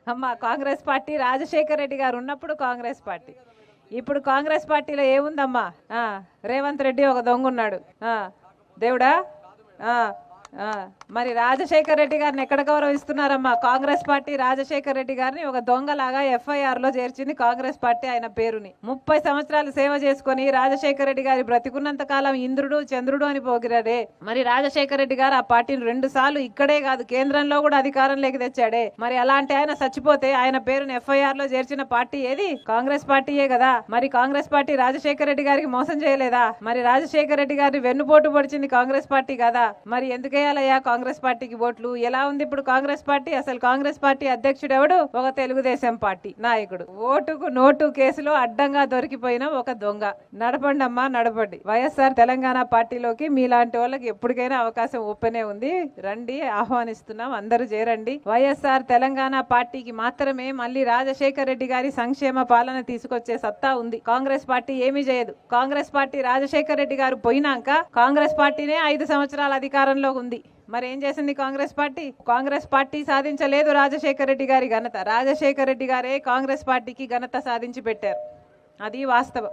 అమ్మ కాంగ్రెస్ పార్టీ రాజశేఖర రెడ్డి గారు ఉన్నప్పుడు కాంగ్రెస్ పార్టీ, ఇప్పుడు కాంగ్రెస్ పార్టీలో ఏముందమ్మా? రేవంత్ రెడ్డి ఒక దొంగ ఉన్నాడు. దేవుడా. ఆ, ఆ, మరి రాజశేఖర రెడ్డి గారిని ఎక్కడ గౌరవిస్తున్నారమ్మా? కాంగ్రెస్ పార్టీ రాజశేఖర రెడ్డి గారిని ఒక దొంగలాగా FIR లో చేర్చింది కాంగ్రెస్ పార్టీ. ఆయన పేరుని 30 సంవత్సరాలు సేవ చేసుకుని రాజశేఖర రెడ్డి గారి బ్రతికున్నంత కాలం ఇంద్రుడు చంద్రుడు అని పోగిరాడే. మరి రాజశేఖర రెడ్డి గారు ఆ పార్టీని 2 సార్లు ఇక్కడే కాదు కేంద్రంలో కూడా అధికారంలోకి తెచ్చాడే. మరి అలాంటి ఆయన చచ్చిపోతే ఆయన పేరుని FIR లో చేర్చిన పార్టీ ఏది? కాంగ్రెస్ పార్టీయే కదా. మరి కాంగ్రెస్ పార్టీ రాజశేఖర రెడ్డి గారికి మోసం చేయలేదా? మరి రాజశేఖర రెడ్డి గారిని వెన్నుపోటు పొడిచింది కాంగ్రెస్ పార్టీ కదా. మరి ఎందుకే కాంగ్రెస్ పార్టీకి ఓట్లు? ఎలా ఉంది ఇప్పుడు కాంగ్రెస్ పార్టీ? అసలు కాంగ్రెస్ పార్టీ అధ్యక్షుడు ఎవడు? ఒక తెలుగుదేశం పార్టీ నాయకుడు. ఓటుకు నోటు కేసులో అడ్డంగా దొరికిపోయిన ఒక దొంగ. నడపండి అమ్మా, నడపండి. వైఎస్ఆర్ తెలంగాణ పార్టీలోకి మీలాంటి వాళ్ళకి ఎప్పటికైనా అవకాశం ఓపెనే ఉంది. రండి, ఆహ్వానిస్తున్నాం, అందరూ చేరండి. వైఎస్ఆర్ తెలంగాణ పార్టీకి మాత్రమే మళ్ళీ రాజశేఖర రెడ్డి గారి సంక్షేమ పాలన తీసుకొచ్చే సత్తా ఉంది. కాంగ్రెస్ పార్టీ ఏమీ చేయదు. కాంగ్రెస్ పార్టీ రాజశేఖర రెడ్డి గారు పోయినాక కాంగ్రెస్ పార్టీనే 5 సంవత్సరాల అధికారంలో ఉంది. మరి ఏం చేసింది కాంగ్రెస్ పార్టీ? కాంగ్రెస్ పార్టీ సాధించలేదు రాజశేఖర రెడ్డి గారి ఘనత. రాజశేఖర రెడ్డి గారే కాంగ్రెస్ పార్టీకి ఘనత సాధించి పెట్టారు. అది వాస్తవం.